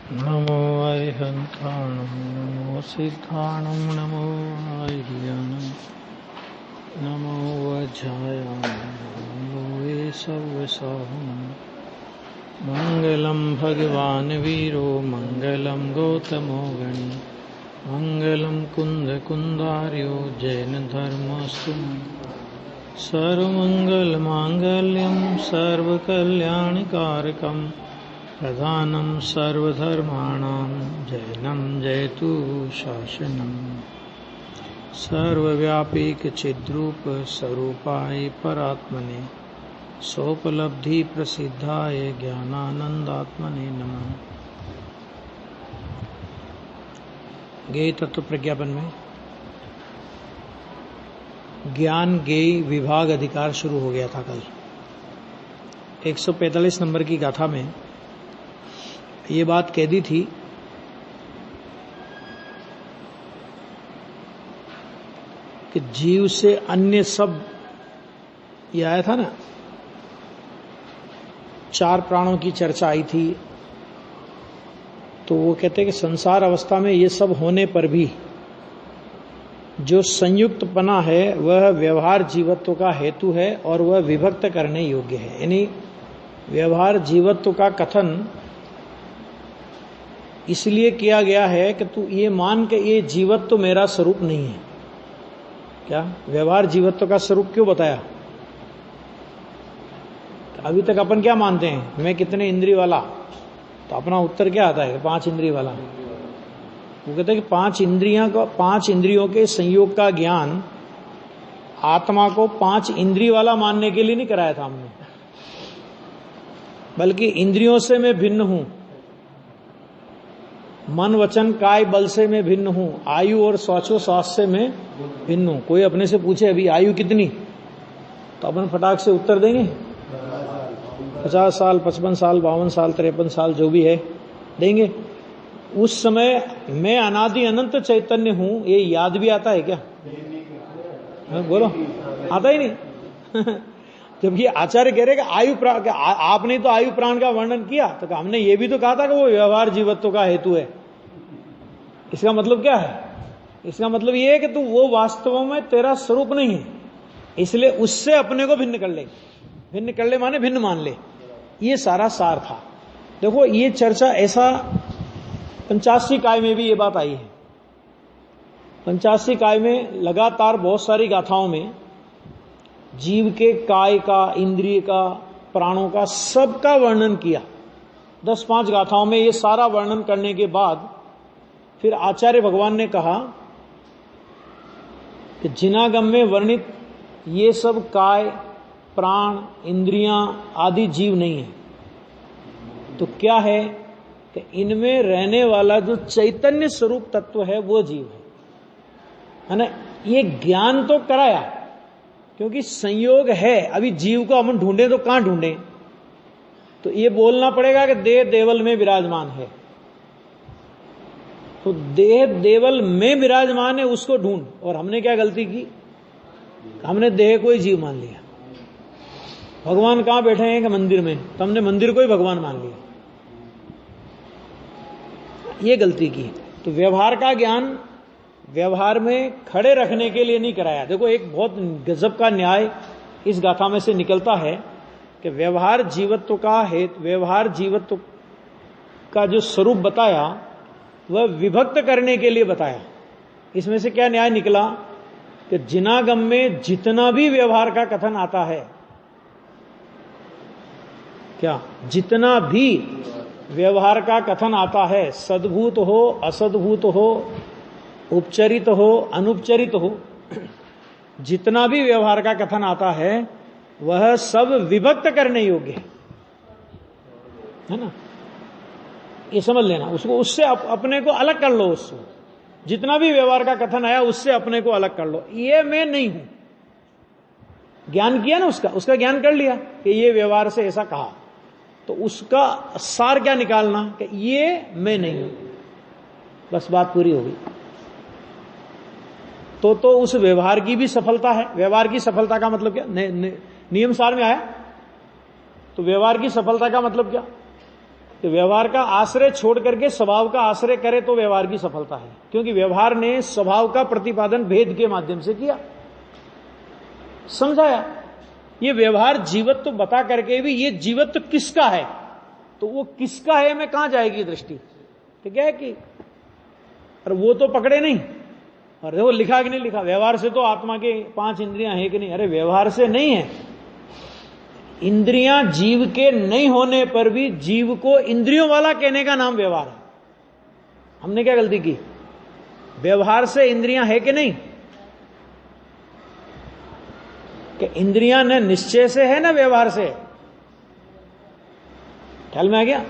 नमो अरिहन्ताणं नमो सिद्धाणं नमो आर्याणं नमो वज्रायां नमो वेशवसाहं मङ्गलं भगवान् वीरो मङ्गलं गौतमो गणी मङ्गलं कुन्दकुन्दार्यो जैनधर्मस्तु सर्वमङ्गलमाङ्गल्यं सर्वकल्याणकारकं प्रधानं सर्वधर्माणां जैनं जयतु शासनम् सर्वव्यापीकचिद्रूप स्वरूपाय परात्मने सोपलब्धि प्रसिद्धाय ज्ञानानंदात्मने नमः। ज्ञेय तत्व प्रज्ञापन में ज्ञान ज्ञेय विभाग अधिकार शुरू हो गया था कल। 145 नंबर की गाथा में ये बात कह दी थी कि जीव से अन्य सब, ये आया था ना, 4 प्राणों की चर्चा आई थी। तो वो कहते हैं कि संसार अवस्था में ये सब होने पर भी जो संयुक्तपना है वह व्यवहार जीवत्व का हेतु है और वह विभक्त करने योग्य है। यानी व्यवहार जीवत्व का कथन इसलिए किया गया है कि तू ये मान के ये जीवत्व मेरा स्वरूप नहीं है। क्या व्यवहार जीवत्व का स्वरूप क्यों बताया? तो अभी तक अपन क्या मानते हैं, मैं कितने इंद्रिय वाला? तो अपना उत्तर क्या आता है? 5 इंद्रिय वाला। वो कहते हैं कि 5 इंद्रियों के संयोग का ज्ञान आत्मा को 5 इंद्रिय वाला मानने के लिए नहीं कराया था हमने, बल्कि इंद्रियों से मैं भिन्न हूं, मन वचन काय बल से मैं भिन्न हूं, आयु और श्वासोश्वास से मैं भिन्न हूं। कोई अपने से पूछे अभी आयु कितनी, तो अपन फटाक से उत्तर देंगे 50 साल, 55 साल, 52 साल, 53 साल, जो भी है देंगे। उस समय मैं अनादि अनंत चैतन्य हूं, ये याद भी आता है क्या? बोलो, आता ही नहीं। जब ये आचार्य कह रहे कि आयु प्राण, आपने तो आयु प्राण का वर्णन किया, तो हमने ये भी तो कहा था कि वो व्यवहार जीवत्व का हेतु है। इसका मतलब क्या है? इसका मतलब ये है कि तू वो वास्तव में तेरा स्वरूप नहीं है, इसलिए उससे अपने को भिन्न कर ले। भिन्न कर ले माने भिन्न मान ले, ये सारा सार था। देखो ये चर्चा ऐसा 85 काय में भी ये बात आई है। 85 काय में लगातार बहुत सारी गाथाओं में जीव के काय का, इंद्रिय का, प्राणों का, सबका वर्णन किया। 10-5 गाथाओं में ये सारा वर्णन करने के बाद फिर आचार्य भगवान ने कहा कि जिनागम में वर्णित ये सब काय, प्राण, इंद्रियां आदि जीव नहीं है। तो क्या है कि इनमें रहने वाला जो चैतन्य स्वरूप तत्व है वो जीव है ना। ये ज्ञान तो कराया क्योंकि संयोग है। अभी जीव को हम ढूंढे तो कहां ढूंढे? तो ये बोलना पड़ेगा कि देह देवल में विराजमान है। तो देह देवल में विराजमान है, उसको ढूंढ। और हमने क्या गलती की? हमने देह को ही जीव मान लिया। भगवान कहां बैठे हैं कि मंदिर में, तो हमने मंदिर को ही भगवान मान लिया। ये गलती की। तो व्यवहार का ज्ञान व्यवहार में खड़े रखने के लिए नहीं कराया। देखो एक बहुत गजब का न्याय इस गाथा में से निकलता है कि व्यवहार जीवत्व का हेतु, व्यवहार जीवत्व का जो स्वरूप बताया वह विभक्त करने के लिए बताया। इसमें से क्या न्याय निकला कि जिनागम में जितना भी व्यवहार का कथन आता है, क्या जितना भी व्यवहार का कथन आता है, सद्भूत हो, असद्भूत हो, उपचरित हो, अनुपचरित हो, जितना भी व्यवहार का कथन आता है वह सब विभक्त करने योग्य है ना। ये समझ लेना, उसको उससे अपने को अलग कर लो। उससे जितना भी व्यवहार का कथन आया उससे अपने को अलग कर लो। ये मैं नहीं हूं, ज्ञान किया ना, उसका ज्ञान कर लिया कि ये व्यवहार से ऐसा कहा, तो उसका सार क्या निकालना कि ये मैं नहीं हूं, बस बात पूरी हो गई। तो उस व्यवहार की भी सफलता है। व्यवहार की सफलता का मतलब क्या? नियम सार में आया। तो व्यवहार की सफलता का मतलब क्या? कि व्यवहार का आश्रय छोड़ करके स्वभाव का आश्रय करे तो व्यवहार की सफलता है, क्योंकि व्यवहार ने स्वभाव का प्रतिपादन भेद के माध्यम से किया, समझाया। ये व्यवहार जीवत्व बता करके भी ये जीवत्व किसका है, तो वो किसका है में कहां जाएगी दृष्टि, ठीक है कि अरे वो तो पकड़े नहीं, अरे वो लिखा कि नहीं लिखा, व्यवहार से तो आत्मा के 5 इंद्रियां हैं कि नहीं, अरे व्यवहार से नहीं है। इंद्रियां जीव के नहीं होने पर भी जीव को इंद्रियों वाला कहने का नाम व्यवहार है। हमने क्या गलती की, व्यवहार से इंद्रियां है कि नहीं, कि इंद्रियां न निश्चय से है ना व्यवहार से, ख्याल में आ गया।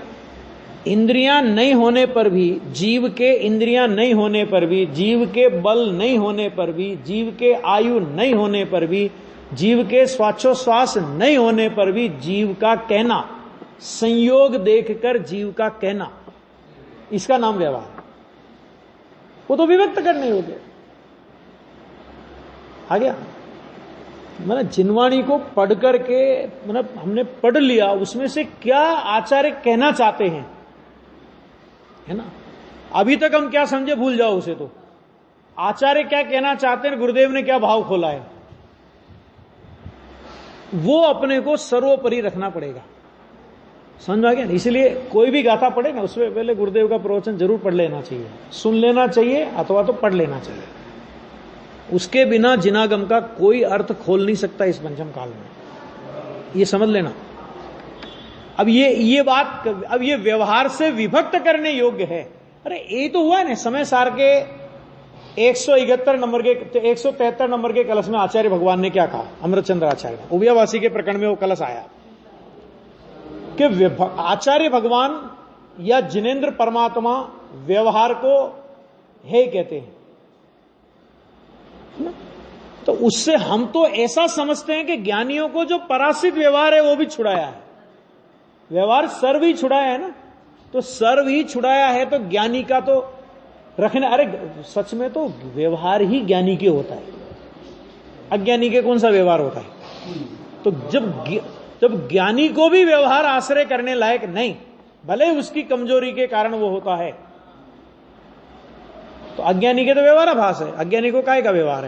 इंद्रियां नहीं होने पर भी जीव के, इंद्रियां नहीं होने पर भी जीव के, बल नहीं होने पर भी जीव के, आयु नहीं होने पर भी जीव के, श्वासोश्वास नहीं होने पर भी जीव का कहना, संयोग देखकर जीव का कहना, इसका नाम व्यवहार। वो तो विभक्त करने योग्य आ गया। मतलब जिनवाणी को पढ़ करके, मतलब हमने पढ़ लिया, उसमें से क्या आचार्य कहना चाहते हैं, है ना। अभी तक हम क्या समझे भूल जाओ उसे, तो आचार्य क्या कहना चाहते हैं, गुरुदेव ने क्या भाव खोला है, वो अपने को सर्वोपरि रखना पड़ेगा, समझ आ गया। इसलिए कोई भी गाथा पढ़े ना, उसमें पहले गुरुदेव का प्रवचन जरूर पढ़ लेना चाहिए, सुन लेना चाहिए अथवा तो पढ़ लेना चाहिए। उसके बिना जिनागम का कोई अर्थ खोल नहीं सकता इस पंचम काल में, ये समझ लेना। अब ये बात, अब ये व्यवहार से विभक्त करने योग्य है। अरे ये तो हुआ है ना, समय सार के 171 नंबर के, 173 नंबर के कलश में आचार्य भगवान ने क्या कहा, अमृतचंद्र आचार्य ने, उभयवासी के प्रकरण में वो कलश आया कि आचार्य भगवान या जिनेन्द्र परमात्मा व्यवहार को है कहते हैं, तो उससे हम तो ऐसा समझते हैं कि ज्ञानियों को जो परासित व्यवहार है वो भी छुड़ाया है, व्यवहार सर्व ही छुड़ाया है ना, तो सर्व ही छुड़ाया है तो ज्ञानी का तो रखना। अरे सच में तो व्यवहार ही ज्ञानी के होता है, अज्ञानी के कौन सा व्यवहार होता है। तो जब ज्ञानी को भी व्यवहार आश्रय करने लायक नहीं, भले उसकी कमजोरी के कारण वो होता है, तो अज्ञानी के तो व्यवहार आभास है, अज्ञानी को काय का व्यवहार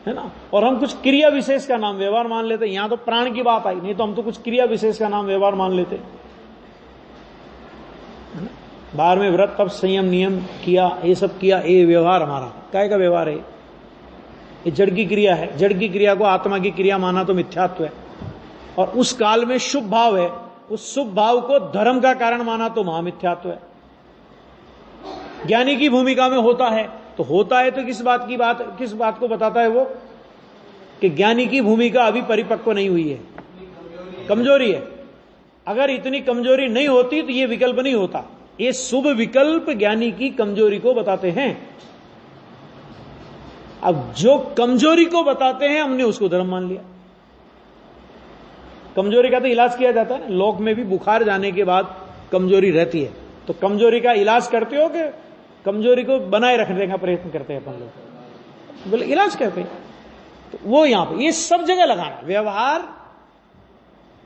है ना। और हम कुछ क्रिया विशेष का नाम व्यवहार मान लेते, यहां तो प्राण की बात आई, नहीं तो हम तो कुछ क्रिया विशेष का नाम व्यवहार मान लेते, है ना। बाहर में व्रत तप संयम नियम किया, ये सब किया, ये व्यवहार हमारा काय का व्यवहार है, ये जड़ की क्रिया है। जड़ की क्रिया को आत्मा की क्रिया माना तो मिथ्यात्व है, और उस काल में शुभ भाव है, उस शुभ भाव को धर्म का कारण माना तो महामिथ्यात्व है। ज्ञानी की भूमिका में होता है तो होता है, तो किस बात को बताता है वो, कि ज्ञानी की भूमिका अभी परिपक्व नहीं हुई है, कमजोरी है। अगर इतनी कमजोरी नहीं होती तो ये विकल्प नहीं होता। ये शुभ विकल्प ज्ञानी की कमजोरी को बताते हैं। अब जो कमजोरी को बताते हैं हमने उसको धर्म मान लिया। कमजोरी का तो इलाज किया जाता है ना, लोक में भी बुखार जाने के बाद कमजोरी रहती है, तो कमजोरी का इलाज करते हो कि कमजोरी को बनाए रखने का प्रयत्न करते हैं अपन लोग, बोले इलाज करते हैं। तो वो यहां पे ये सब जगह लगाना, व्यवहार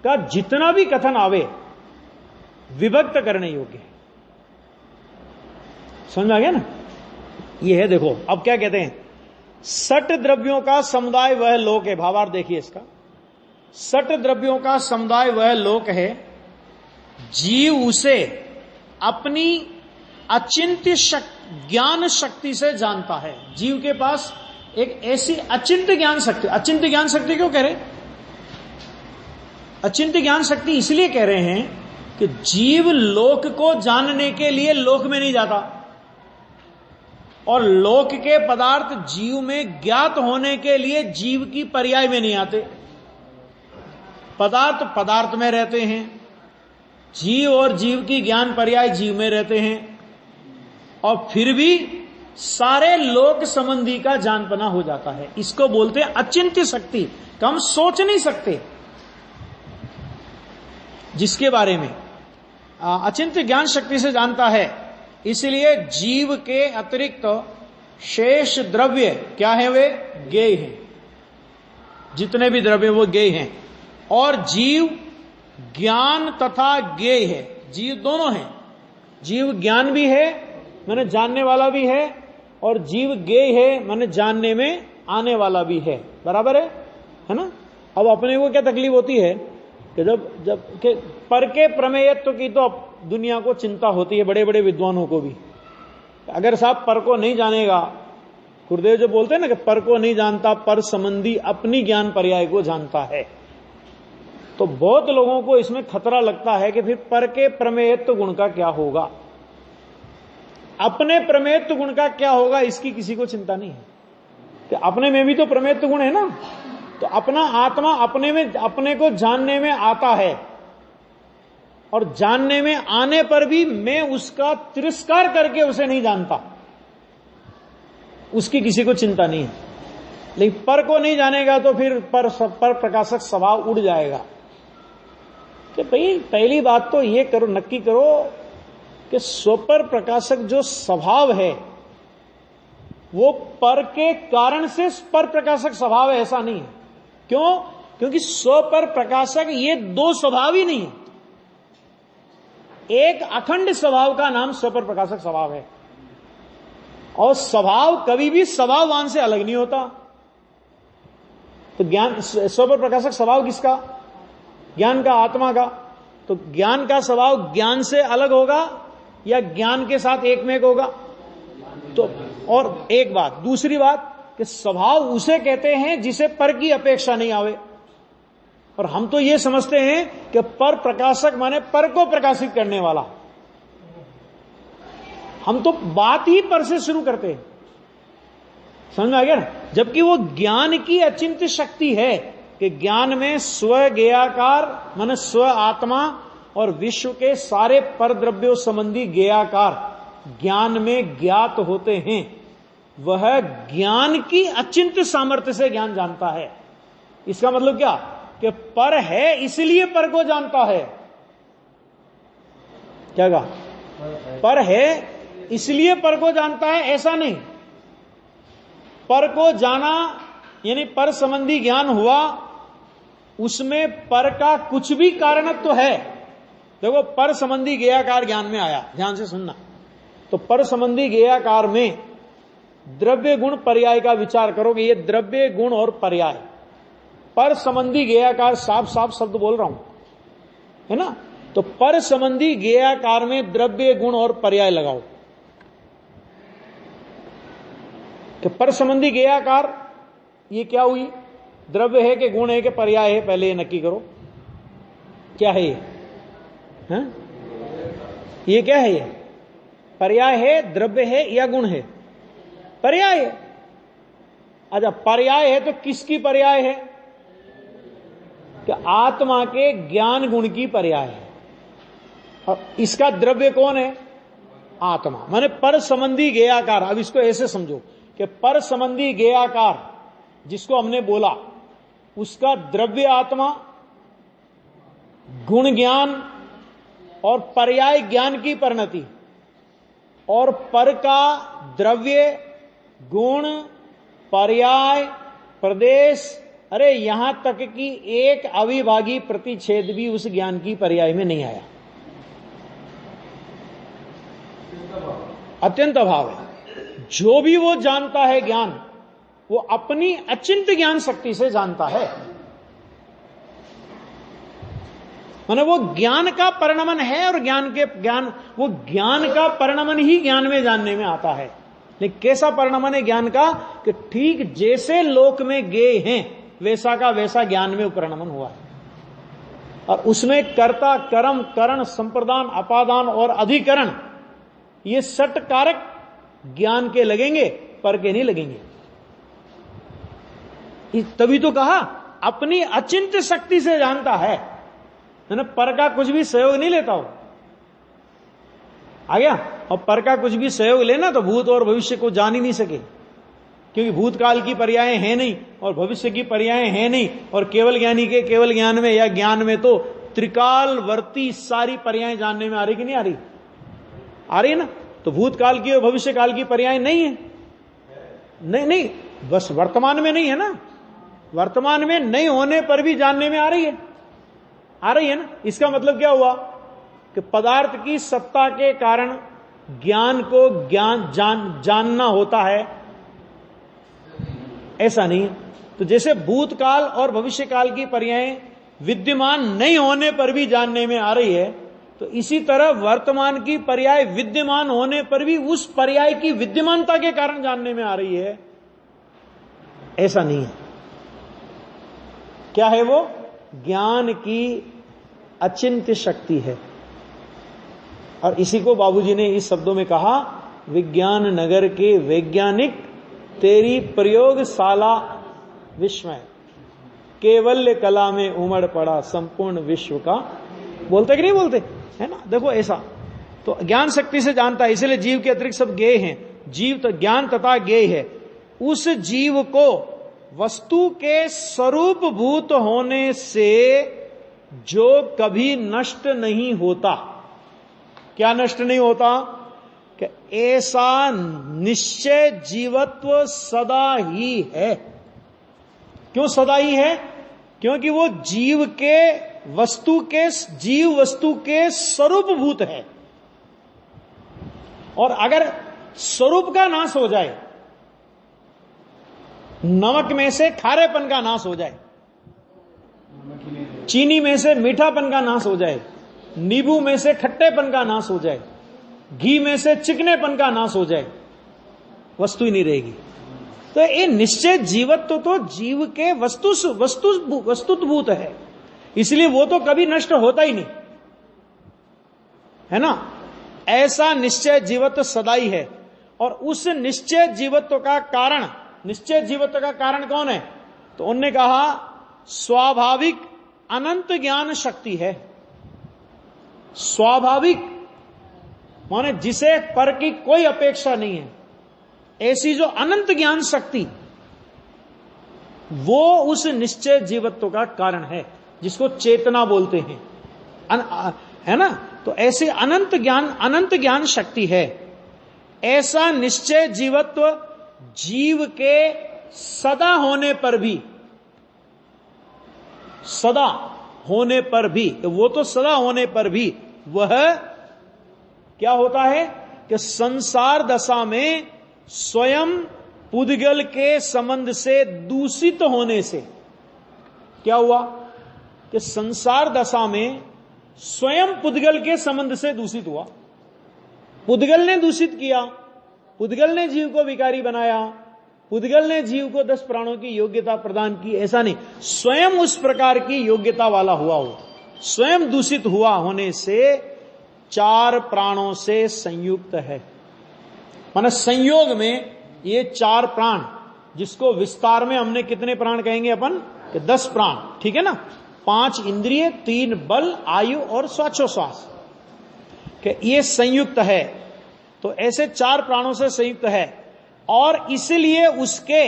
का जितना भी कथन आवे विभक्त करने योग्य है, समझ में आ गया ना। ये है, देखो अब क्या कहते हैं, सट द्रव्यों का समुदाय वह लोक है। भावार्थ देखिए इसका, सट द्रव्यों का समुदाय वह लोक है, जीव उसे अपनी अचिंत्य ज्ञान शक्ति से जानता है। जीव के पास एक ऐसी अचिंत्य ज्ञान शक्ति, अचिंत्य ज्ञान शक्ति क्यों कह रहे, अचिंत्य ज्ञान शक्ति इसलिए कह रहे हैं कि जीव लोक को जानने के लिए लोक में नहीं जाता, और लोक के पदार्थ जीव में ज्ञात होने के लिए जीव की पर्याय में नहीं आते। पदार्थ पदार्थ में रहते हैं, जीव और जीव की ज्ञान पर्याय जीव में रहते हैं, और फिर भी सारे लोक संबंधी का जानपना हो जाता है। इसको बोलते हैं अचिंत्य शक्ति, हम सोच नहीं सकते जिसके बारे में अचिंत्य ज्ञान शक्ति से जानता है। इसलिए जीव के अतिरिक्त शेष द्रव्य क्या है, वे ज्ञेय हैं। जितने भी द्रव्य वो ज्ञेय हैं, और जीव ज्ञान तथा ज्ञेय है। जीव दोनों हैं। जीव ज्ञान भी है, माने जानने वाला भी है, और जीव ज्ञेय है, माने जानने में आने वाला भी है। बराबर है ना। अब अपने को क्या तकलीफ होती है कि जब कि पर के प्रमेयत्व की तो दुनिया को चिंता होती है, बड़े बड़े विद्वानों को भी। अगर साहब पर को नहीं जानेगा, गुरुदेव जो बोलते हैं ना कि पर को नहीं जानता, पर संबंधी अपनी ज्ञान पर्याय को जानता है, तो बहुत लोगों को इसमें खतरा लगता है कि फिर पर के प्रमेयत्व गुण का क्या होगा, अपने प्रमेयत्व गुण का क्या होगा, इसकी किसी को चिंता नहीं है। कि अपने में भी तो प्रमेयत्व गुण है ना, तो अपना आत्मा अपने में, अपने को जानने में आता है, और जानने में आने पर भी मैं उसका तिरस्कार करके उसे नहीं जानता, उसकी किसी को चिंता नहीं है। लेकिन पर को नहीं जानेगा तो फिर पर प्रकाशक स्वभाव उड़ जाएगा कि भाई पहली बात तो ये करो, नक्की करो कि स्वपर प्रकाशक जो स्वभाव है वो पर के कारण से पर प्रकाशक स्वभाव है, ऐसा नहीं है। क्यों? क्योंकि स्वपर प्रकाशक ये दो स्वभाव ही नहीं है, एक अखंड स्वभाव का नाम स्वपर प्रकाशक स्वभाव है। और स्वभाव कभी भी स्वभाववान से अलग नहीं होता। तो ज्ञान स्वपर प्रकाशक स्वभाव किसका? ज्ञान का, आत्मा का। तो ज्ञान का स्वभाव ज्ञान से अलग होगा या ज्ञान के साथ एक में एक होगा? तो और एक बात, दूसरी बात कि स्वभाव उसे कहते हैं जिसे पर की अपेक्षा नहीं आवे। और हम तो ये समझते हैं कि पर प्रकाशक माने पर को प्रकाशित करने वाला। हम तो बात ही पर से शुरू करते हैं, समझ में आ गया ना। जबकि वो ज्ञान की अचिंत्य शक्ति है कि ज्ञान में स्व ज्ञेयाकार माने स्व आत्मा और विश्व के सारे पर द्रव्यों संबंधी ज्ञेयाकार ज्ञान में ज्ञात होते हैं। वह ज्ञान की अचिंत्य सामर्थ्य से ज्ञान जानता है। इसका मतलब क्या कि पर है इसलिए पर को जानता है। क्या कहा? पर है इसलिए पर को जानता है, ऐसा नहीं। पर को जाना यानी पर संबंधी ज्ञान हुआ, उसमें पर का कुछ भी कारणत्व तो है। देखो पर संबंधी ज्ञेयाकार ज्ञान में आया, ध्यान से सुनना। तो पर संबंधी ज्ञेयाकार में द्रव्य गुण पर्याय का विचार करोगे। ये द्रव्य गुण और पर्याय, पर संबंधी ज्ञेयाकार, साफ साफ शब्द बोल रहा हूं, है ना। तो पर संबंधी ज्ञेयाकार में द्रव्य गुण और पर्याय लगाओ। तो पर संबंधी ज्ञेयाकार ये क्या हुई? द्रव्य है कि गुण है कि पर्याय है? पहले ये नक्की करो, क्या है ये? हैं? ये क्या है? ये पर्याय है, द्रव्य है या गुण है? पर्याय है। अच्छा, पर्याय है तो किसकी पर्याय है? कि आत्मा के ज्ञान गुण की पर्याय है। और इसका द्रव्य कौन है? आत्मा। माने पर संबंधी ज्ञेयाकार। अब इसको ऐसे समझो कि पर संबंधी ज्ञेयाकार जिसको हमने बोला, उसका द्रव्य आत्मा, गुण ज्ञान और पर्याय ज्ञान की परिणति, और पर का द्रव्य, गुण, पर्याय, प्रदेश, अरे यहां तक कि एक अविभागी प्रतिच्छेद भी उस ज्ञान की पर्याय में नहीं आया। अत्यंत अभाव है। जो भी वो जानता है ज्ञान, वो अपनी अचिंत्य ज्ञान शक्ति से जानता है। माने वो ज्ञान का परिणमन है, और वो ज्ञान का परिणमन ही ज्ञान में जानने में आता है। लेकिन कैसा परिणमन है ज्ञान का? कि ठीक जैसे लोक में ज्ञेय हैं वैसा का वैसा ज्ञान में परिणमन हुआ है। और उसमें कर्ता, कर्म, करण, संप्रदान, अपादान और अधिकरण, ये सट कारक ज्ञान के लगेंगे, पर के नहीं लगेंगे। तभी तो कहा अपनी अचिंत्य शक्ति से जानता है ना। पर का कुछ भी सहयोग नहीं लेता हो, आ गया। और पर का कुछ भी सहयोग लेना तो भूत और भविष्य को जान ही नहीं सके, क्योंकि भूतकाल की पर्याय है नहीं और भविष्य की पर्याय है नहीं। और केवल ज्ञानी के केवल ज्ञान में या ज्ञान में तो त्रिकालवर्ती सारी पर्याय जानने में आ रही कि नहीं आ रही? आ रही है ना। तो भूतकाल की और भविष्य काल की पर्याय नहीं है, नहीं, बस वर्तमान में नहीं है ना। वर्तमान में नहीं होने पर भी जानने में आ रही है ना। इसका मतलब क्या हुआ कि पदार्थ की सत्ता के कारण ज्ञान को जानना होता है, ऐसा नहीं है। तो जैसे भूतकाल और भविष्यकाल की पर्यायें विद्यमान नहीं होने पर भी जानने में आ रही है, तो इसी तरह वर्तमान की पर्याय विद्यमान होने पर भी उस पर्याय की विद्यमानता के कारण जानने में आ रही है, ऐसा नहीं है। क्या है वो? ज्ञान की अचिंत्य शक्ति है। और इसी को बाबूजी ने इस शब्दों में कहा, विज्ञान नगर के वैज्ञानिक तेरी प्रयोगशाला विस्मय, केवल्य कला में उमड़ पड़ा संपूर्ण विश्व का। बोलते कि नहीं बोलते, है ना? देखो ऐसा तो ज्ञान शक्ति से जानता है, इसलिए जीव के अतिरिक्त सब ज्ञेय हैं। जीव तो ज्ञान तथा ज्ञेय है। उस जीव को वस्तु के स्वरूप भूत होने से जो कभी नष्ट नहीं होता। क्या नष्ट नहीं होता? कि ऐसा निश्चय जीवत्व सदा ही है। क्यों सदा ही है? क्योंकि वो जीव वस्तु के स्वरूप भूत है। और अगर स्वरूप का नाश हो जाए, नमक में से खारेपन का नाश हो जाए, चीनी में से मीठापन का नाश हो जाए, नींबू में से खट्टेपन का नाश हो जाए, घी में से चिकनेपन का नाश हो जाए, वस्तु ही नहीं रहेगी। तो ये निश्चय जीवत्व तो जीव के वस्तुभूत है, इसलिए वो तो कभी नष्ट होता ही नहीं, है ना? ऐसा निश्चय जीवत्व सदा ही है। और उस निश्चय जीवत्व का कारण कौन है? तो उन्होंने कहा स्वाभाविक अनंत ज्ञान शक्ति है। स्वाभाविक माने जिसे पर की कोई अपेक्षा नहीं है, ऐसी जो अनंत ज्ञान शक्ति, वो उस निश्चय जीवत्व का कारण है, जिसको चेतना बोलते हैं, है ना? तो ऐसे अनंत ज्ञान शक्ति है। ऐसा निश्चय जीवत्व जीव के सदा होने पर भी, वो तो सदा होने पर भी वह क्या होता है कि संसार दशा में स्वयं पुद्गल के संबंध से दूषित होने से क्या हुआ कि संसार दशा में स्वयं पुद्गल के संबंध से दूषित हुआ। पुद्गल ने दूषित किया, पुद्गल ने जीव को विकारी बनाया, पुद्गल ने जीव को 10 प्राणों की योग्यता प्रदान की, ऐसा नहीं, स्वयं उस प्रकार की योग्यता वाला हुआ हो, स्वयं दूषित हुआ होने से 4 प्राणों से संयुक्त है। माने संयोग में ये 4 प्राण, जिसको विस्तार में हमने कितने प्राण कहेंगे अपन? कि 10 प्राण, ठीक है ना? 5 इंद्रिय, 3 बल, आयु और श्वासोश्वास, कि ये संयुक्त है। तो ऐसे 4 प्राणों से संयुक्त है, और इसलिए उसके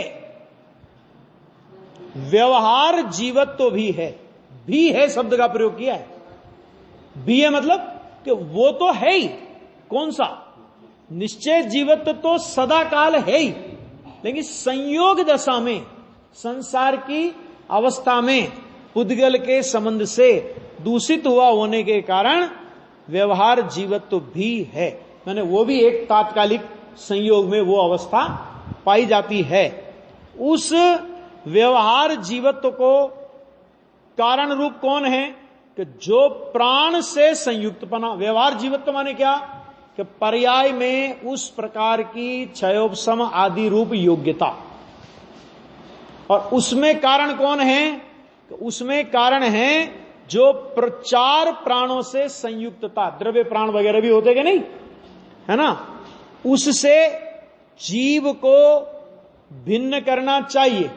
व्यवहार जीवत्व भी है शब्द का प्रयोग किया है। भी है मतलब कि वो तो है ही, कौन सा? निश्चय जीवत्व तो सदा काल है ही, लेकिन संयोग दशा में, संसार की अवस्था में पुद्गल के संबंध से दूषित हुआ होने के कारण व्यवहार जीवत्व भी है। मैंने वो भी एक तात्कालिक संयोग में वो अवस्था पाई जाती है। उस व्यवहार जीवत्व को कारण रूप कौन है? कि जो प्राण से संयुक्त बना। व्यवहार जीवत्व माने क्या? कि पर्याय में उस प्रकार की क्षयोपशम आदि रूप योग्यता। और उसमें कारण कौन है? कि उसमें कारण है जो 4 प्राणों से संयुक्तता, द्रव्य प्राण वगैरह भी होते कि नहीं, है ना? उससे जीव को भिन्न करना चाहिए।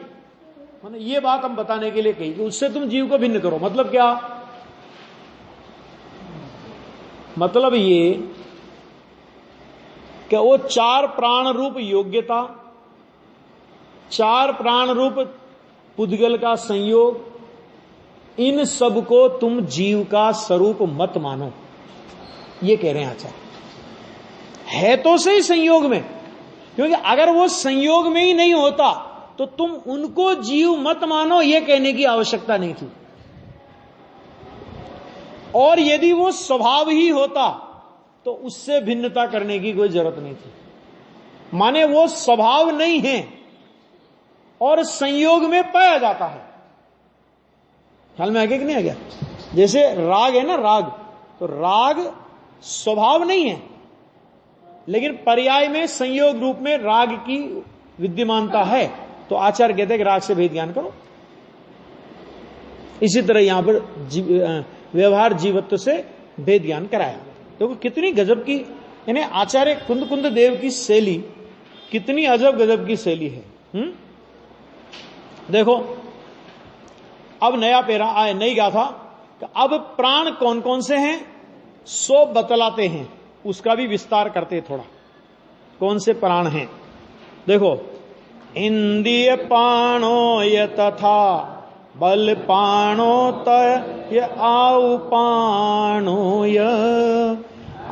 माने ये बात हम बताने के लिए कही कि उससे तुम जीव को भिन्न करो। मतलब क्या? मतलब ये कि वो 4 प्राण रूप योग्यता, 4 प्राण रूप पुद्गल का संयोग, इन सब को तुम जीव का स्वरूप मत मानो, ये कह रहे हैं आचार्य। है तो सही संयोग में, क्योंकि अगर वो संयोग में ही नहीं होता तो तुम उनको जीव मत मानो, ये कहने की आवश्यकता नहीं थी। और यदि वो स्वभाव ही होता तो उससे भिन्नता करने की कोई जरूरत नहीं थी। माने वो स्वभाव नहीं है और संयोग में पाया जाता है। ख्याल में आ गया कि नहीं आ गया? जैसे राग है ना, राग, तो राग स्वभाव नहीं है, लेकिन पर्याय में संयोग रूप में राग की विद्यमानता है, तो आचार्य कहते हैं कि राग से भेद ज्ञान करो। इसी तरह यहां पर व्यवहार जीवत्व से भेद ज्ञान कराया। देखो कितनी गजब की, यानी आचार्य कुंद देव की शैली कितनी अजब गजब की शैली है। देखो अब नया पेरा आए, नई गाथा। अब प्राण कौन कौन से हैं सो बतलाते हैं, उसका भी विस्तार करते हैं थोड़ा। कौन से प्राण हैं? देखो, इंद्रिय पाणो य तथा बल पाणो तय आउ पाणो य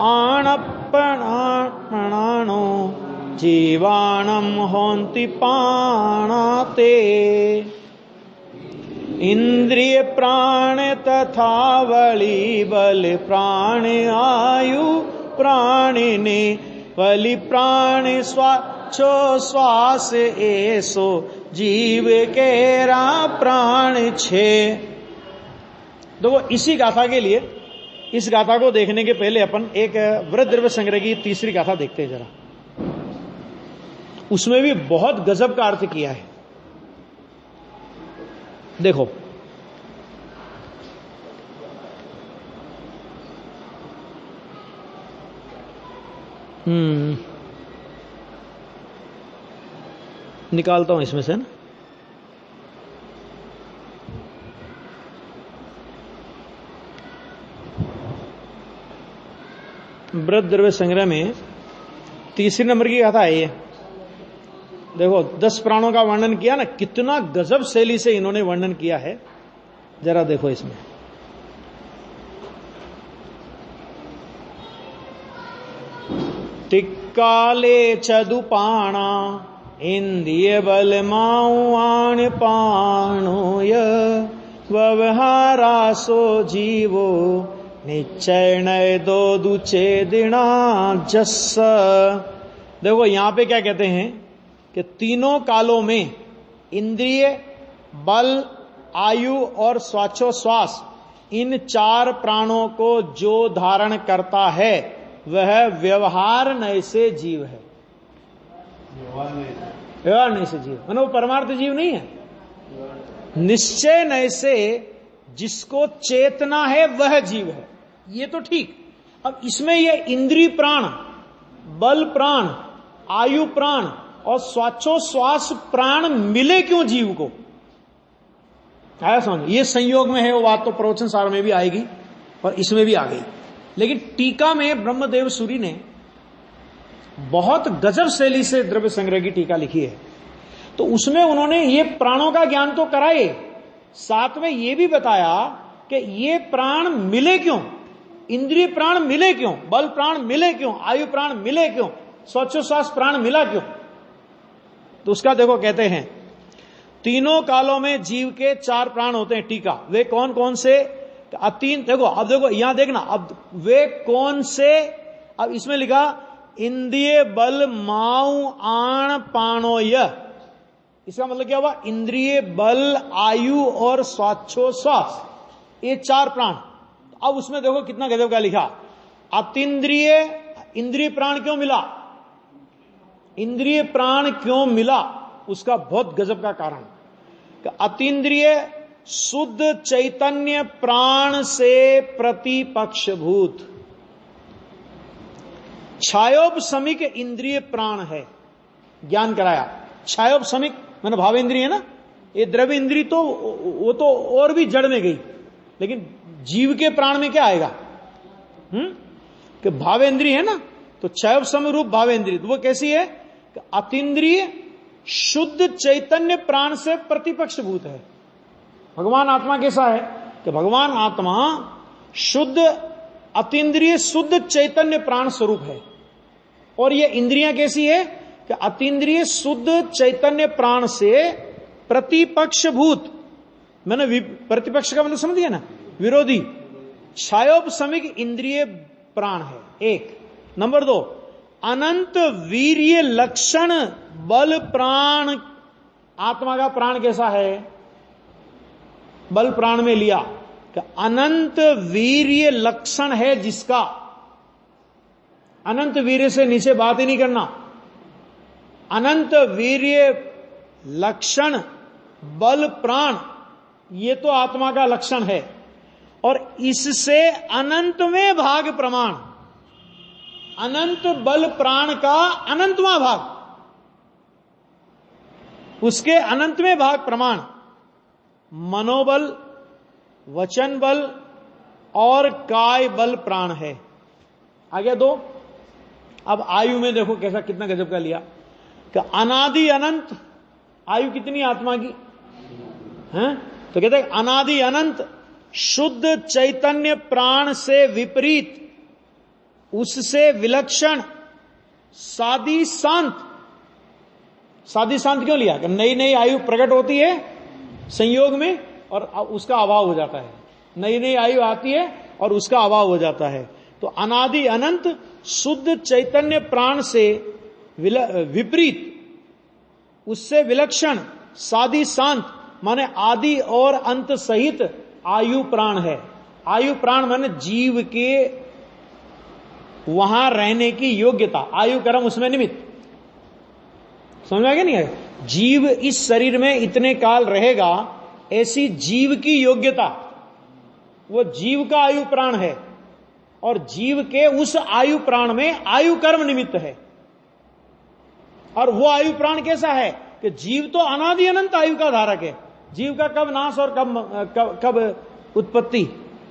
आण प्राणो जीवाणम होन्ति पाणाते। इंद्रिय प्राण तथा बलि बल प्राण आयु प्राणिने बलि प्राण स्वाच्छो श्वास ऐसो जीव केरा प्राण छे। देखो इसी गाथा के लिए, इस गाथा को देखने के पहले अपन एक वृद्रव्य संग्रह की तीसरी गाथा देखते हैं जरा। उसमें भी बहुत गजब का अर्थ किया है। देखो, निकालता हूं इसमें से ना। वृद्रव्य संग्रह में तीसरे नंबर की गाथा है ये। देखो 10 प्राणों का वर्णन किया ना, कितना गजब शैली से इन्होंने वर्णन किया है, जरा देखो इसमें। तिक्काले चदुपाणा इंद्रिय बल माउआण पाणोय व्यवहारासो जीवो निश्चय नय दो दुचे दिना जस। देखो यहां पे क्या कहते हैं कि तीनों कालों में इंद्रिय, बल, आयु और स्वाच्छोश्वास, इन 4 प्राणों को जो धारण करता है वह व्यवहार नय से जीव है। व्यवहार नय से जीव माने वो परमार्थ जीव नहीं है। निश्चय नय से जिसको चेतना है वह जीव है, ये तो ठीक। अब इसमें ये इंद्रिय प्राण, बल प्राण, आयु प्राण और स्वाच्छोश्वास प्राण मिले क्यों जीव को? आया समझ? ये संयोग में है, वो बात तो प्रवचन सार में भी आएगी और इसमें भी आ गई। लेकिन टीका में ब्रह्मदेव सूरी ने बहुत गजब शैली से द्रव्य संग्रह की टीका लिखी है। तो उसमें उन्होंने ये प्राणों का ज्ञान तो कराए, साथ में ये भी बताया कि ये प्राण मिले क्यों, इंद्रिय प्राण मिले क्यों, बल प्राण मिले क्यों, आयु प्राण मिले क्यों, स्वाच्छोश्वास प्राण मिला क्यों। तो उसका देखो कहते हैं, तीनों कालों में जीव के 4 प्राण होते हैं। टीका, वे कौन कौन से? तीन। देखो अब देखो यहां देखना, अब वे कौन से, अब इसमें लिखा इंद्रिय बल माउ आण पाणोय। इसका मतलब क्या हुआ? इंद्रिय, बल, आयु और स्वाच्छोश्वास, ये 4 प्राण। अब उसमें देखो कितना गजब का लिखा, अतीन्द्रिय। इंद्रिय प्राण क्यों मिला? इंद्रिय प्राण क्यों मिला? उसका बहुत गजब का कारण, अतीन्द्रिय शुद्ध चैतन्य प्राण से प्रतिपक्षभूत, छायोपशमिक इंद्रिय प्राण है। ज्ञान कराया, छायोपशमिक मैंने भावेंद्रिय है ना, ये द्रव्य इंद्रिय तो वो तो और भी जड़ में गई, लेकिन जीव के प्राण में क्या आएगा? कि भावेंद्रिय है ना, तो छायोपशम रूप भावेंद्रिय, तो वो कैसी है? कि अतीन्द्रिय शुद्ध चैतन्य प्राण से प्रतिपक्षभूत है। भगवान आत्मा कैसा है? कि भगवान आत्मा शुद्ध अतीन्द्रिय शुद्ध चैतन्य प्राण स्वरूप है, और ये इंद्रियां कैसी है? कि अतीन्द्रिय शुद्ध चैतन्य प्राण से प्रतिपक्षभूत। मैंने प्रतिपक्ष का मतलब समझ गया ना, विरोधी। क्षयोपशमिक इंद्रिय प्राण है एक। नंबर 2, अनंत वीर्य लक्षण बल प्राण। आत्मा का प्राण कैसा है? बल प्राण में लिया कि अनंत वीर्य लक्षण है जिसका। अनंत वीर्य से नीचे बात ही नहीं करना। अनंत वीर्य लक्षण बल प्राण, ये तो आत्मा का लक्षण है। और इससे अनंतवें भाग प्रमाण, अनंत बल प्राण का अनंतवां भाग, उसके अनंतवें भाग प्रमाण मनोबल, वचन बल और काय बल प्राण है। आगे 2। अब आयु में देखो कैसा, कितना गजब का लिया कि अनादि अनंत आयु कितनी आत्मा की है? तो कहते हैं अनादि अनंत शुद्ध चैतन्य प्राण से विपरीत, उससे विलक्षण सादी शांत। सादी शांत क्यों लिया? नई नई आयु प्रकट होती है संयोग में और उसका अभाव हो जाता है। नई नई आयु आती है और उसका अभाव हो जाता है। तो अनादि अनंत शुद्ध चैतन्य प्राण से विपरीत, उससे विलक्षण सादी शांत, माने आदि और अंत सहित आयु प्राण है। आयु प्राण माने जीव के वहां रहने की योग्यता, आयु कर्म उसमें निमित्त। समझ में आ गया नहीं है? जीव इस शरीर में इतने काल रहेगा, ऐसी जीव की योग्यता, वो जीव का आयु प्राण है। और जीव के उस आयु प्राण में आयु कर्म निमित्त है। और वो आयु प्राण कैसा है कि जीव तो अनादि अनंत आयु का धारक है। जीव का कब नाश और कब उत्पत्ति,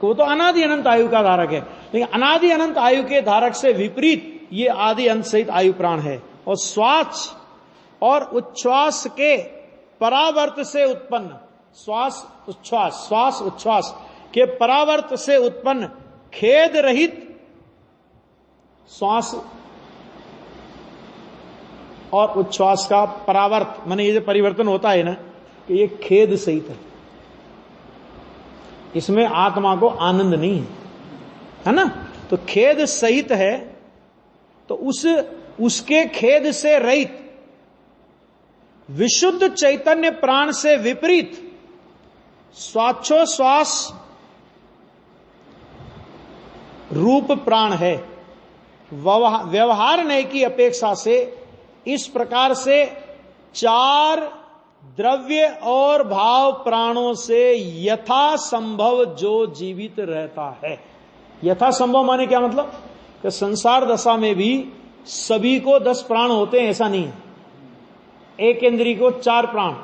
वो तो अनादि अनंत आयु का धारक है। लेकिन अनादि अनंत आयु के धारक से विपरीत ये आदि अंत सहित आयु प्राण है। और श्वास और उच्छ्वास के परावर्त से उत्पन्न, श्वास उच्छ्वास के परावर्त से उत्पन्न खेद रहित श्वास और उच्छ्वास का परावर्त, माने ये जो परिवर्तन होता है ना, कि ये खेद सहित है। इसमें आत्मा को आनंद नहीं है ना? तो खेद सहित है। तो उसके खेद से रहित विशुद्ध चैतन्य प्राण से विपरीत स्वाच्छोश्वास रूप प्राण है। व्यवहार नय की अपेक्षा से इस प्रकार से 4 द्रव्य और भाव प्राणों से यथा संभव जो जीवित रहता है। यथा संभव माने क्या मतलब? कि संसार दशा में भी सभी को 10 प्राण होते हैं ऐसा नहीं है। एक इंद्री को 4 प्राण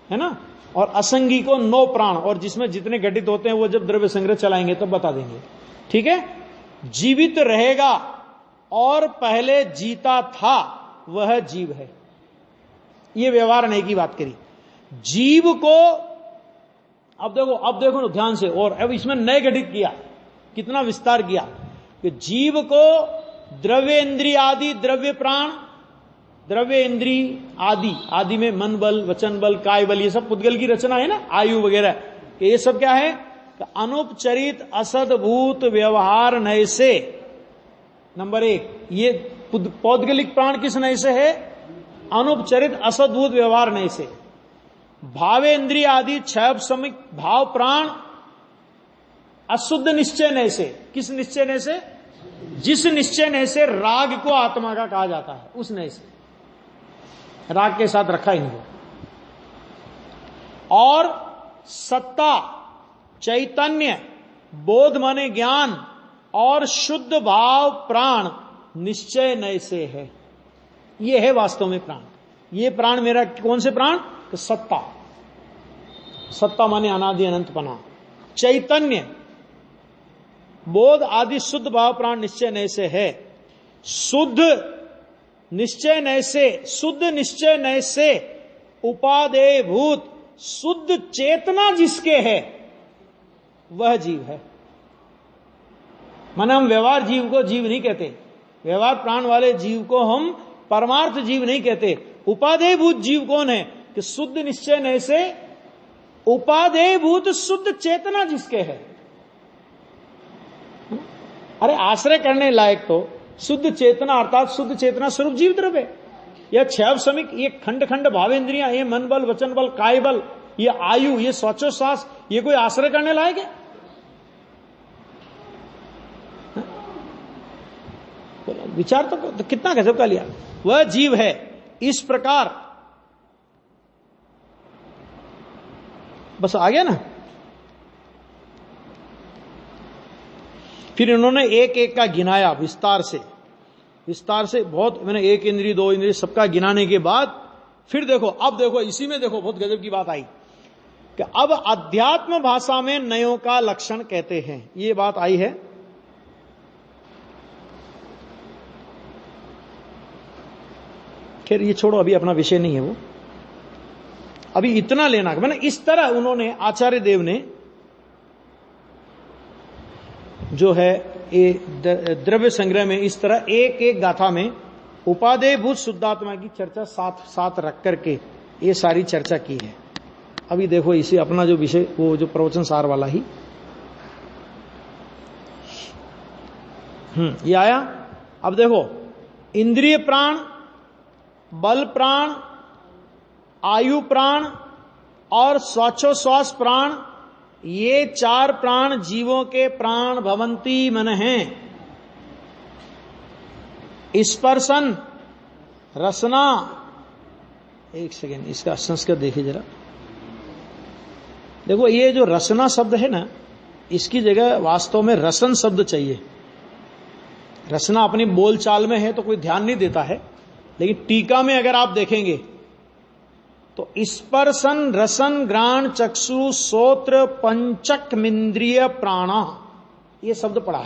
है ना, और असंगी को 9 प्राण, और जिसमें जितने घटित होते हैं वो जब द्रव्य संग्रह चलाएंगे तब बता देंगे। ठीक है? जीवित रहेगा और पहले जीता था वह जीव है। ये व्यवहार नहीं की बात करी। जीव को अब देखो ना ध्यान से, और अब इसमें नए घटित किया, कितना विस्तार किया कि जीव को द्रव्य इंद्रिय आदि द्रव्य प्राण, द्रव्य इंद्री आदि में मन बल, वचन बल, काय बल, ये सब पुद्गल की रचना है ना, आयु वगैरह, ये सब क्या है? अनुपचरित असदभूत व्यवहार नय से। नंबर 1, ये पौद्गलिक प्राण किस नय से है? अनुपचरित असदभूत व्यवहार नय से। भावेंद्रिय आदि क्षयोपशमिक भाव प्राण अशुद्ध निश्चय नय से। किस निश्चय नय से? जिस निश्चय नय से राग को आत्मा का कहा जाता है, उस नय से। राग के साथ रखा इनको। और सत्ता, चैतन्य, बोध माने ज्ञान और शुद्ध भाव प्राण निश्चय नय से है। ये है वास्तव में प्राण। ये प्राण मेरा कौन से प्राण? तो सत्ता माने अनादि अनंत पना, चैतन्य, बोध आदि शुद्ध भाव प्राण निश्चय नय से है। शुद्ध निश्चय नय से उपादेय भूत शुद्ध चेतना जिसके है वह जीव है। माने हम व्यवहार जीव को जीव नहीं कहते, व्यवहार प्राण वाले जीव को हम परमार्थ जीव नहीं कहते। उपादेय भूत जीव कौन है? कि शुद्ध निश्चय नय से उपादेय भूत शुद्ध चेतना जिसके है अरे आश्रय करने लायक तो शुद्ध चेतना अर्थात शुद्ध चेतना स्वरूप जीव द्रव्य, यह क्षय श्रमिक, ये खंड खंड भावेंद्रियां, ये मन बल, वचन बल, काय बल, ये आयु, ये श्वासोश्वास, ये कोई आश्रय करने लायक है? विचार तो कितना गजब का लिया। वह जीव है इस प्रकार, बस आ गया ना। फिर इन्होंने एक एक का गिनाया विस्तार से, बहुत मैंने एक इंद्रिय दो इंद्रिय सबका गिनाने के बाद फिर देखो, अब देखो इसी में देखो बहुत गजब की बात आई कि अब अध्यात्म भाषा में नयों का लक्षण कहते हैं, ये बात आई है। खैर ये छोड़ो, अभी अपना विषय नहीं है वो, अभी इतना लेना मैंने इस तरह उन्होंने आचार्य देव ने जो है ये द्रव्य संग्रह में इस तरह एक एक गाथा में उपादेयभूत शुद्धात्मा की चर्चा साथ साथ रख करके ये सारी चर्चा की है। अभी देखो इसे अपना जो विषय वो जो प्रवचन सार वाला ही ये आया। अब देखो इंद्रिय प्राण, बल प्राण, आयु प्राण और श्वासोश्वास प्राण, ये चार प्राण जीवों के प्राण भवंती मन हैं। स्पर्शन, रसना, एक सेकेंड इसका संस्कृत देखिए जरा। देखो ये जो रसना शब्द है ना, इसकी जगह वास्तव में रसन शब्द चाहिए। रसना अपनी बोलचाल में है तो कोई ध्यान नहीं देता है, लेकिन टीका में अगर आप देखेंगे तो स्पर्शन, रसन, घ्राण, चक्षु, श्रोत्र, पंचकमिंद्रिय प्राणा, ये शब्द पढ़ा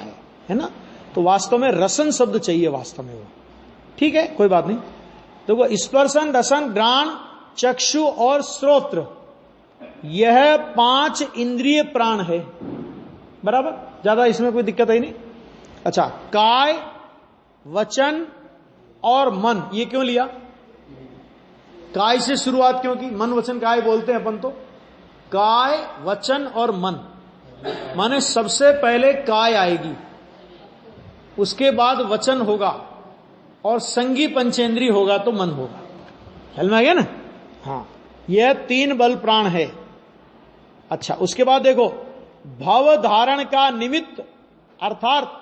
है ना। तो वास्तव में रसन शब्द चाहिए वास्तव में वो, ठीक है कोई बात नहीं। देखो स्पर्शन, रसन, घ्राण, चक्षु और श्रोत्र, यह 5 इंद्रिय प्राण है, बराबर, ज्यादा इसमें कोई दिक्कत है नहीं। अच्छा, काय, वचन और मन, ये क्यों लिया? काय से शुरुआत क्यों की? मन वचन काय बोलते हैं अपन तो, काय वचन और मन, माने सबसे पहले काय आएगी, उसके बाद वचन होगा और संगी पंचेंद्री होगा तो मन होगा। ख्याल में आ गया ना? हाँ, यह 3 बल प्राण है। अच्छा, उसके बाद देखो भव धारण का निमित्त अर्थात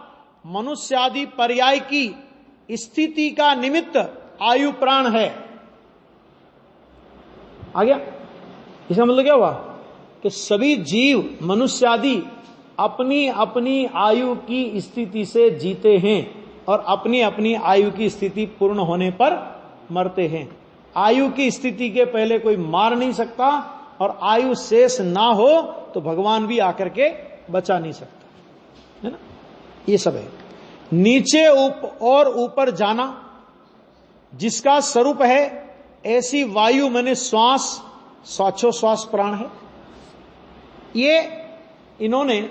मनुष्य आदि पर्याय की स्थिति का निमित्त आयु प्राण है। आ गया? इसका मतलब क्या हुआ कि सभी जीव मनुष्य आदि अपनी अपनी आयु की स्थिति से जीते हैं और अपनी अपनी आयु की स्थिति पूर्ण होने पर मरते हैं। आयु की स्थिति के पहले कोई मार नहीं सकता और आयु शेष ना हो तो भगवान भी आकर के बचा नहीं सकता, है ना। ये सब है। नीचे और ऊपर जाना जिसका स्वरूप है ऐसी वायु माने श्वास, श्वासोश्वास प्राण है। ये इन्होंने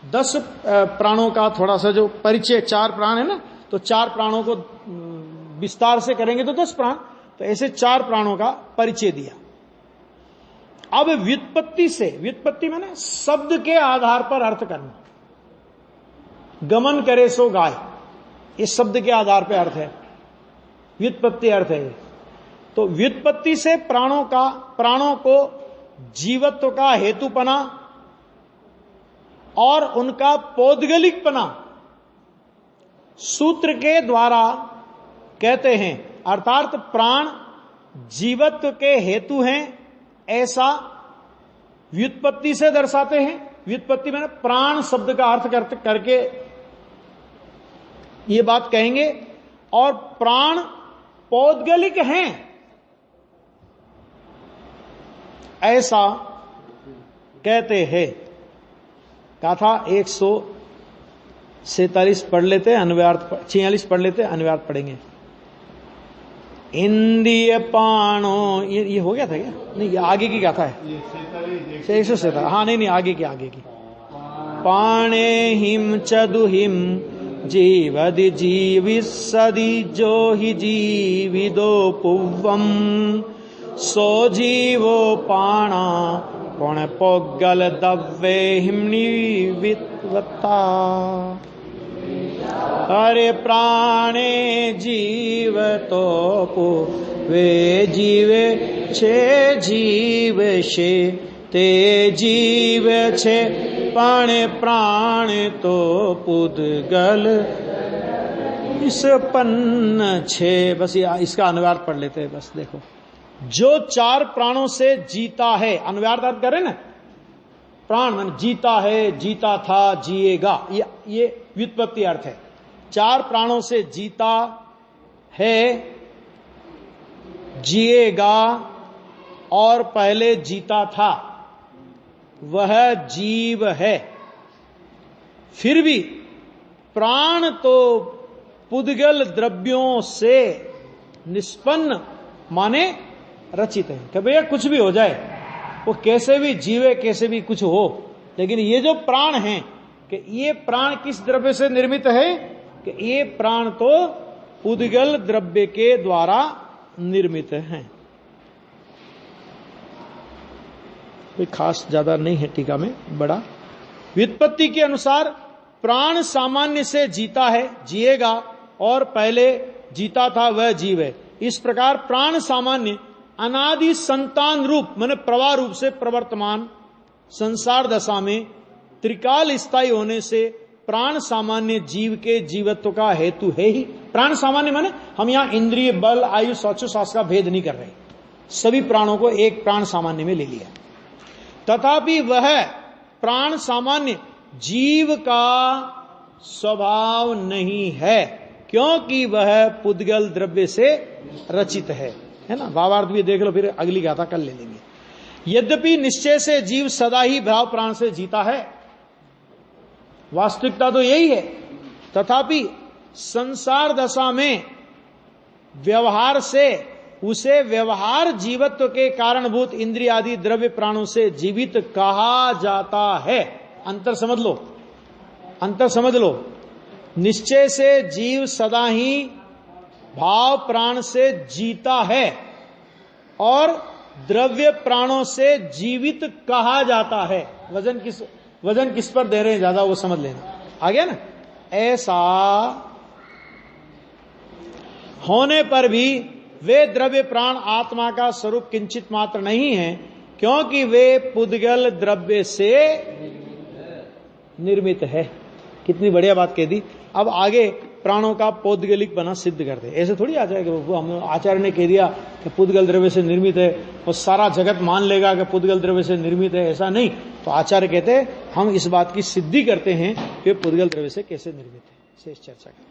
10 प्राणों का थोड़ा सा जो परिचय, 4 प्राण है ना, तो 4 प्राणों को विस्तार से करेंगे तो 10 प्राण, तो ऐसे 4 प्राणों का परिचय दिया। अब व्युत्पत्ति से, व्युत्पत्ति माने शब्द के आधार पर अर्थ करना। गमन करे सो गाय, इस शब्द के आधार पर अर्थ है, व्युत्पत्ति अर्थ है। तो व्युत्पत्ति से प्राणों को जीवत्व का हेतुपना और उनका पौद्गलिकपना सूत्र के द्वारा कहते हैं, अर्थात प्राण जीवत्व के हेतु हैं ऐसा व्युत्पत्ति से दर्शाते हैं। व्युत्पत्ति में प्राण शब्द का अर्थ करके ये बात कहेंगे, और प्राण पौद्गलिक हैं ऐसा कहते हैं। गाथा 147 पढ़ लेते हैं, अन्वयार्थ 46 पढ़ लेते हैं, अन्वयार्थ पढ़ेंगे। इंद्रिय पाणो, ये हो गया था क्या? नहीं, ये आगे की गाथा है, 147। हाँ नहीं, आगे की। पाणे हिम चदुहिम जीवदि जीविसदि जो ही जीविदो पुव्वम सो जीवो पाणा पुण पोगल दव्वे हिमनी वित्वता। अरे प्राणे जीव तो वे जीवे छे जीव छे ते जीव छे पण प्राण तो पुद्गल निष्पन्न छे। बस इसका अनुवाद पढ़ लेते हैं। बस देखो, जो चार प्राणों से जीता है, अनुवाद अर्थ करें ना, प्राण मान जीता है, जीता था, जिएगा, ये व्युत्पत्ति अर्थ है। चार प्राणों से जीता है, जिएगा और पहले जीता था, वह जीव है। फिर भी प्राण तो पुद्गल द्रव्यों से निष्पन्न माने रचित है। कि भैया कुछ भी हो जाए, वो कैसे भी जीवे, कैसे भी कुछ हो, लेकिन ये जो प्राण है, कि ये प्राण किस द्रव्य से निर्मित है, कि ये प्राण तो पुद्गल द्रव्य के द्वारा निर्मित है। कोई खास ज्यादा नहीं है टीका में, बड़ा। व्युत्पत्ति के अनुसार प्राण सामान्य से जीता है, जिएगा और पहले जीता था, वह जीव है। इस प्रकार प्राण सामान्य अनादि संतान रूप माने प्रवाह रूप से प्रवर्तमान संसार दशा में त्रिकाल स्थायी होने से प्राण सामान्य जीव के जीवत्व का हेतु है ही। प्राण सामान्य माने हम यहां इंद्रिय, बल, आयु, श्वास का भेद नहीं कर रहे, सभी प्राणों को एक प्राण सामान्य में ले लिया। तथापि वह प्राण सामान्य जीव का स्वभाव नहीं है, क्योंकि वह पुद्गल द्रव्य से रचित है ना। भावार्थ भी देख लो, फिर अगली गाथा कल ले लेंगे। यद्यपि निश्चय से जीव सदा ही भाव प्राण से जीता है, वास्तविकता तो यही है, तथापि संसार दशा में व्यवहार से उसे व्यवहार जीवत्व के कारणभूत इंद्रिय आदि द्रव्य प्राणों से जीवित कहा जाता है। अंतर समझ लो, अंतर समझ लो। निश्चय से जीव सदा ही भाव प्राण से जीता है और द्रव्य प्राणों से जीवित कहा जाता है। वजन किस पर दे रहे हैं ज्यादा, वो समझ लेना। आ गया ना। ऐसा होने पर भी वे द्रव्य प्राण आत्मा का स्वरूप किंचित मात्र नहीं है, क्योंकि वे पुद्गल द्रव्य से निर्मित है। कितनी बढ़िया बात कह दी। अब आगे प्राणों का पौद्गलिक बना सिद्ध करते। ऐसे थोड़ी आ जाएगा, हम आचार्य ने कह दिया कि पुद्गल द्रव्य से निर्मित है और सारा जगत मान लेगा कि पुद्गल द्रव्य से निर्मित है, ऐसा नहीं। तो आचार्य कहते हैं हम इस बात की सिद्धि करते हैं कि पुद्गल द्रव्य से कैसे निर्मित है। शेष चर्चा करें।